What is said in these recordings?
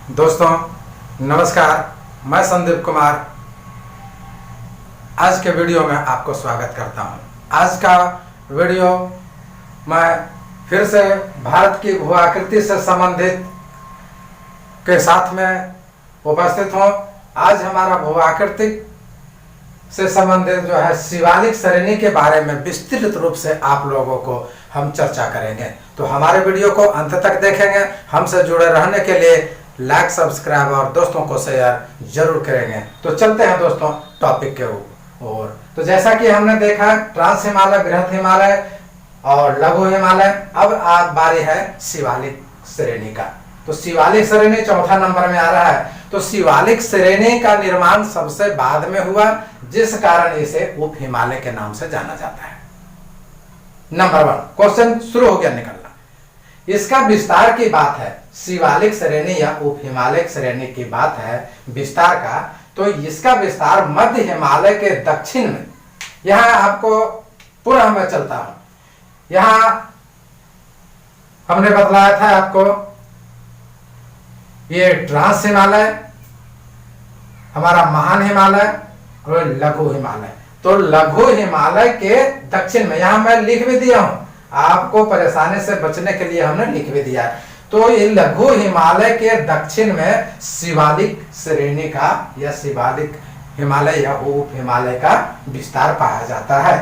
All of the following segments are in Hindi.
दोस्तों नमस्कार, मैं संदीप कुमार आज के वीडियो में आपको स्वागत करता हूं। आज का वीडियो मैं फिर से भारत की भू आकृति से संबंधित के साथ में उपस्थित हूं। आज हमारा भू आकृति से संबंधित जो है शिवालिक श्रेणी के बारे में विस्तृत रूप से आप लोगों को हम चर्चा करेंगे, तो हमारे वीडियो को अंत तक देखेंगे। हमसे जुड़े रहने के लिए लाइक, सब्सक्राइब और दोस्तों को शेयर जरूर करेंगे। तो चलते हैं दोस्तों टॉपिक के ओर। तो जैसा कि हमने देखा ट्रांस हिमालय, बृहत हिमालय और लघु हिमालय। अब आप बारी है शिवालिक श्रेणी का। तो शिवालिक श्रेणी चौथा नंबर में आ रहा है। तो शिवालिक श्रेणी का निर्माण सबसे बाद में हुआ, जिस कारण इसे उप हिमालय के नाम से जाना जाता है। नंबर 1 क्वेश्चन शुरू हो गया निकलना। इसका विस्तार की बात है, शिवालिक श्रेणी या उप हिमालय श्रेणी की बात है विस्तार का। तो इसका विस्तार मध्य हिमालय के दक्षिण में, यहां आपको पुनः मैं चलता हूं। यहां हमने बतलाया था आपको ये ट्रांस हिमालय, हमारा महान हिमालय और लघु हिमालय। तो लघु हिमालय के दक्षिण में, यहां मैं लिख भी दिया हूं, आपको परेशानी से बचने के लिए हमने लिख भी दिया है। तो ये लघु हिमालय के दक्षिण में शिवालिक श्रेणी का या शिवालिक हिमालय या उप हिमालय का विस्तार पाया जाता है।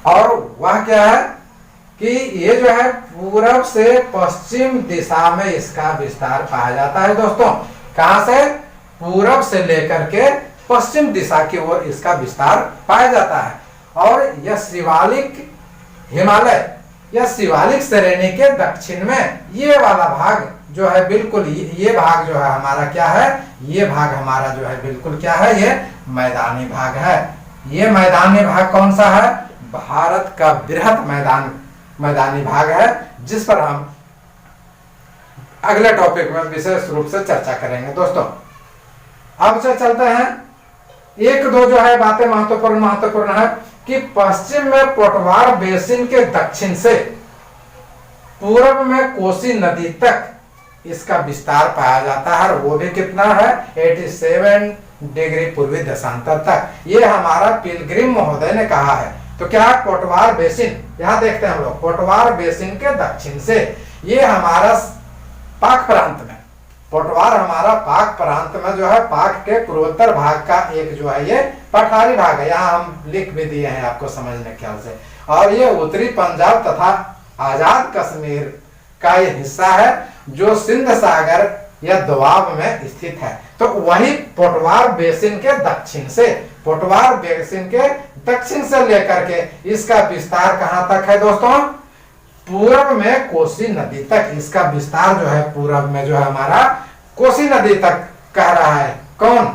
और वह क्या है कि ये जो है पूरब से पश्चिम दिशा में इसका विस्तार पाया जाता है। दोस्तों कहां से? पूरब से लेकर के पश्चिम दिशा की ओर इसका विस्तार पाया जाता है। और यह शिवालिक हिमालय या शिवालिक श्रेणी के दक्षिण में ये वाला भाग जो है, बिल्कुल ये भाग जो है हमारा क्या है, ये भाग हमारा जो है बिल्कुल क्या है, ये मैदानी भाग है। ये मैदानी भाग कौन सा है? भारत का बृहत मैदानी भाग है, जिस पर हम अगले टॉपिक में विशेष रूप से चर्चा करेंगे। दोस्तों अब से चलते हैं, एक दो जो है बातें महत्वपूर्ण है कि पश्चिम में पोटवार बेसिन के दक्षिण से पूर्व में कोसी नदी तक इसका विस्तार पाया जाता है। और वो भी कितना है? 87 डिग्री पूर्वी देशांतर तक। ये हमारा पिलग्रिम महोदय ने कहा है। तो क्या है? पोटवार बेसिन, यहां देखते हैं हम लोग, पोटवार बेसिन के दक्षिण से ये हमारा पाक प्रांत में, पोटवार हमारा पाक प्रांत में जो है, पाक के पूर्वोत्तर भाग का एक जो है ये पठारी भाग है। यहाँ हम लिख भी दिए हैं आपको समझने के ख्याल से। और ये उत्तरी पंजाब तथा आजाद कश्मीर का ये हिस्सा है जो सिंध सागर या दोआब में स्थित है। तो वही पोटवार बेसिन के दक्षिण से, पोटवार बेसिन के दक्षिण से लेकर के इसका विस्तार कहां तक है दोस्तों? पूर्व में कोसी नदी तक इसका विस्तार जो है, पूर्व में जो है हमारा कोसी नदी तक कह रहा है। कौन?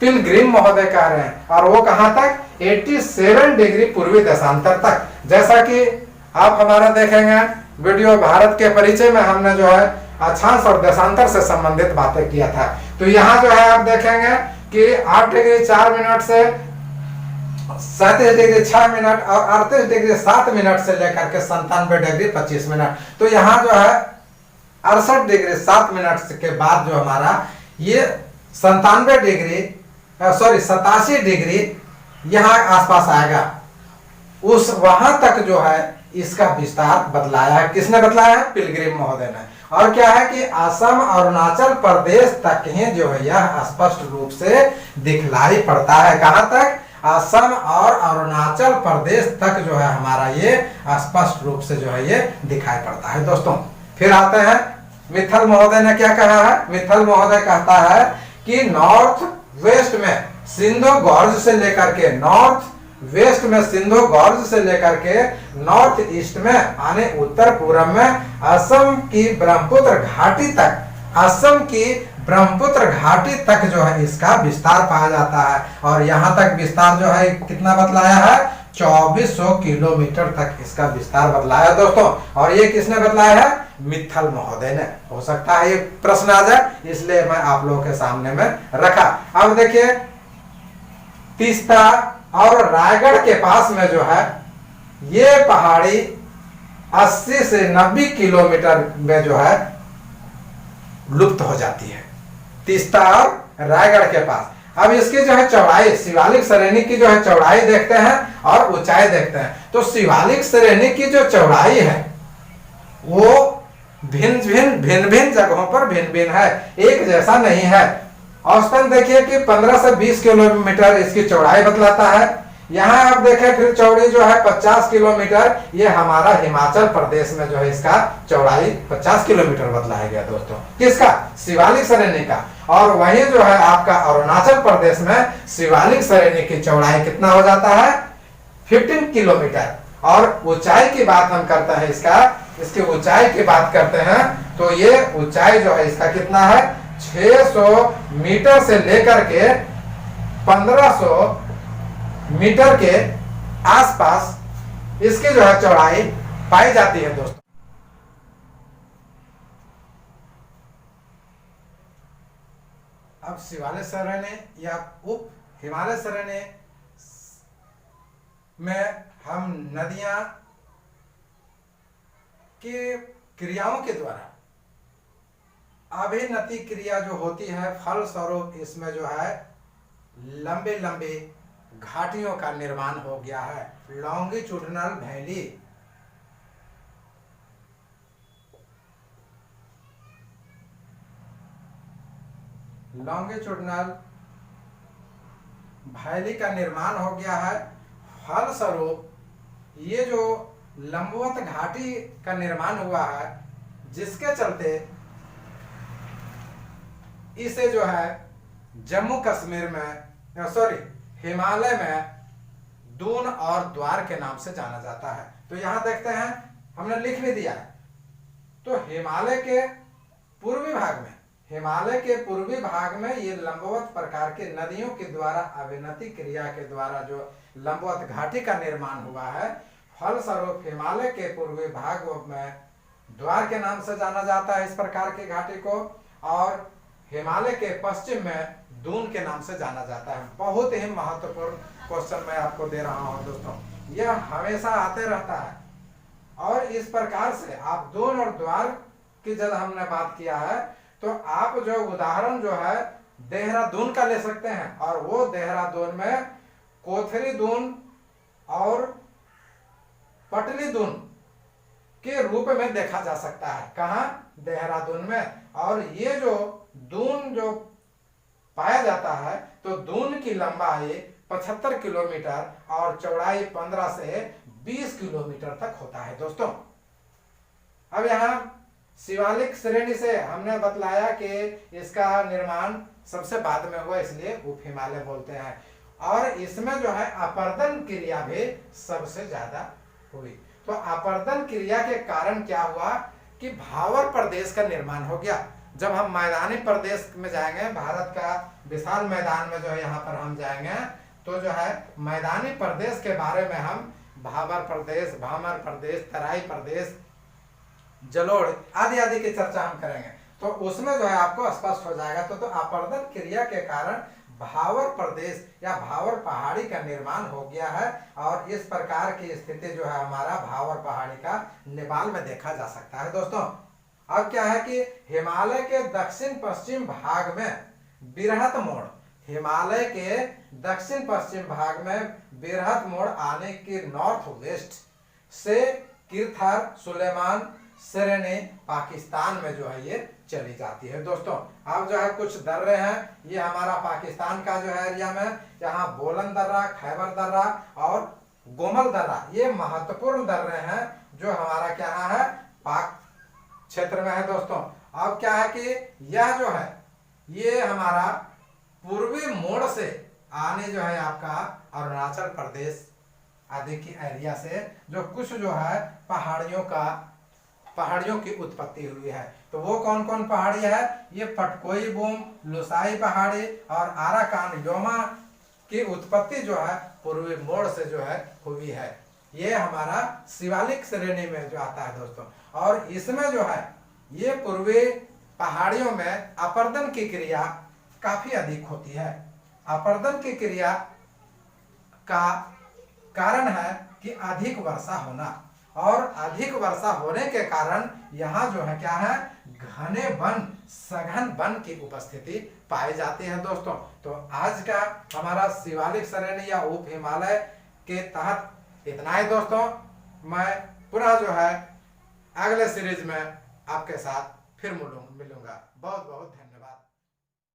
पिलग्रिम महोदय कह रहे हैं। और वो कहां तक? 87 डिग्री पूर्वी देशांतर तक। जैसा कि आप हमारा देखेंगे वीडियो भारत के परिचय में, हमने जो है अक्षांश और देशांतर से संबंधित बातें किया था। तो यहाँ जो है आप देखेंगे कि 8 डिग्री 4 मिनट से 37 डिग्री 6 मिनट और 38 डिग्री 7 मिनट से लेकर के 97 डिग्री 25 मिनट। तो यहाँ जो है 68 डिग्री 7 मिनट के बाद जो हमारा ये 87 डिग्री यहाँ आसपास आएगा। उस वहां तक जो है इसका विस्तार बतलाया है। किसने बतलाया है? पिलग्रिम महोदय ने। और क्या है कि असम अरुणाचल प्रदेश तक ही जो है यह स्पष्ट रूप से दिखलाई पड़ता है। कहां तक? असम और अरुणाचल प्रदेश तक जो है हमारा ये स्पष्ट रूप से जो है ये दिखाई पड़ता है। दोस्तों फिर आते हैं, मित्तल महोदय ने क्या कहा है? मित्तल महोदय कहता है कि नॉर्थ वेस्ट में सिंधु गॉर्ज से लेकर के, नॉर्थ वेस्ट में सिंधु गॉर्ज से लेकर के नॉर्थ ईस्ट में यानी उत्तर पूर्व में असम की ब्रह्मपुत्र घाटी तक, असम की ब्रह्मपुत्र घाटी तक जो है इसका विस्तार पाया जाता है। और यहाँ तक विस्तार जो है कितना बतलाया है? 2400 किलोमीटर तक इसका विस्तार बतलाया दोस्तों। और ये किसने बतलाया है? मित्तल महोदय ने। हो सकता है ये प्रश्न आ जाए, इसलिए मैं आप लोगों के सामने में रखा। अब देखिए तीस्ता और रायगढ़ के पास में जो है ये पहाड़ी 80 से 90 किलोमीटर में जो है लुप्त हो जाती है। तीस्ता और रायगढ़ के पास। अब इसकी जो है चौड़ाई, शिवालिक श्रेणी की जो है चौड़ाई देखते हैं और ऊंचाई देखते हैं। तो शिवालिक श्रेणी की जो चौड़ाई है वो भिन्न जगहों पर भिन्न है, एक जैसा नहीं है। औसतन देखिए कि 15 से 20 किलोमीटर इसकी चौड़ाई बतलाता है। यहाँ आप देखें फिर चौड़ी जो है 50 किलोमीटर, ये हमारा हिमाचल प्रदेश में जो है इसका चौड़ाई 50 किलोमीटर बतलाया गया दोस्तों, किसका, शिवालिक श्रेणी का। और वहीं जो है आपका अरुणाचल प्रदेश में शिवालिक श्रेणी की चौड़ाई कितना हो जाता है, 15 किलोमीटर। और ऊंचाई की बात हम करते हैं, इसकी ऊंचाई की बात करते हैं तो ये ऊंचाई जो है इसका कितना है, 600 मीटर से लेकर के 1500 मीटर के आसपास इसकी जो है चौड़ाई पाई जाती है दोस्तों। अब शिवालिक श्रेणी या उप हिमालय श्रेणी में हम नदियां के क्रियाओं के द्वारा अभिनति क्रिया जो होती है, फल स्वरूप इसमें जो है लंबे लंबे घाटियों का निर्माण हो गया है, लॉन्गिट्यूडिनल वैली। लॉन्गिट्यूडिनल वैली का निर्माण हो गया है। फल स्वरूप ये जो लंबवत घाटी का निर्माण हुआ है, जिसके चलते इसे जो है जम्मू कश्मीर में, सॉरी हिमालय में दून और द्वार के नाम से जाना जाता है। तो यहां देखते हैं, हमने लिख भी दिया है। तो हिमालय के पूर्वी भाग में ये लंबवत प्रकार के नदियों के द्वारा अभिनति क्रिया के द्वारा जो लंबवत घाटी का निर्माण हुआ है, फलस्वरूप हिमालय के पूर्वी भाग में द्वार के नाम से जाना जाता है इस प्रकार की घाटी को, और हिमालय के पश्चिम में दून के नाम से जाना जाता है। बहुत ही महत्वपूर्ण क्वेश्चन मैं आपको दे रहा हूं दोस्तों, यह हमेशा आते रहता है। और इस प्रकार से आप दून और द्वार की जब हमने बात किया है, तो आप जो उदाहरण जो है देहरादून का ले सकते हैं, और वो देहरादून में कोथरी दून और पटली दून के रूप में देखा जा सकता है। कहां, देहरादून में। और ये जो दून जो पाया जाता है, तो दून की लंबाई 75 किलोमीटर और चौड़ाई 15 से 20 किलोमीटर तक होता है दोस्तों। अब यहाँ शिवालिक श्रेणी से हमने बतलाया कि इसका निर्माण सबसे बाद में हुआ, इसलिए उप हिमालय बोलते हैं। और इसमें जो है अपर्दन क्रिया भी सबसे ज्यादा हुई। तो अपर्दन क्रिया के कारण क्या हुआ कि भावर प्रदेश का निर्माण हो गया। जब हम मैदानी प्रदेश में जाएंगे, भारत का विशाल मैदान में जो है यहाँ पर हम जाएंगे, तो जो है मैदानी प्रदेश के बारे में हम भाबर प्रदेश, भामर प्रदेश, तराई प्रदेश, जलोढ़ आदि आदि की चर्चा हम करेंगे। तो उसमें जो है आपको स्पष्ट हो जाएगा। तो अपर्दन क्रिया के कारण भावर प्रदेश या भावर पहाड़ी का निर्माण हो गया है, और इस प्रकार की स्थिति जो है हमारा भावर पहाड़ी का नेपाल में देखा जा सकता है दोस्तों। अब क्या है कि हिमालय के दक्षिण पश्चिम भाग में बिरहत मोड़, हिमालय के दक्षिण पश्चिम भाग में बिरहत मोड़ आने की नॉर्थ वेस्ट से किरथर, सुलेमान श्रेणी पाकिस्तान में जो है ये चली जाती है दोस्तों। अब जो है कुछ दर्रे हैं, ये हमारा पाकिस्तान का जो है एरिया में, यहाँ बोलन दर्रा, खैबर दर्रा और गोमल दर्रा, ये महत्वपूर्ण दर्रे हैं जो हमारा क्या है पाक क्षेत्र में है दोस्तों। अब क्या है कि यह जो है ये हमारा पूर्वी मोड़ से आने जो है आपका अरुणाचल प्रदेश आदि की एरिया से जो कुछ जो है पहाड़ियों की उत्पत्ति हुई है। तो वो कौन कौन पहाड़ी है, ये पटकोई बूम, लुसाई पहाड़ी और आराकान योमा की उत्पत्ति जो है पूर्वी मोड़ से जो है हुई है। ये हमारा शिवालिक श्रेणी में जो आता है दोस्तों। और इसमें जो है ये पूर्वी पहाड़ियों में अपर्दन की क्रिया काफी अधिक होती है। अपर्दन की क्रिया का कारण है कि अधिक वर्षा होना। और अधिक वर्षा होने के कारण यहाँ जो है क्या है, घने वन, सघन वन की उपस्थिति पाई जाती है दोस्तों। तो आज का हमारा शिवालिक श्रेणी या उप हिमालय के तहत इतना ही दोस्तों। मैं पुनः जो है अगले सीरीज में आपके साथ फिर मिलूंगा। बहुत बहुत धन्यवाद।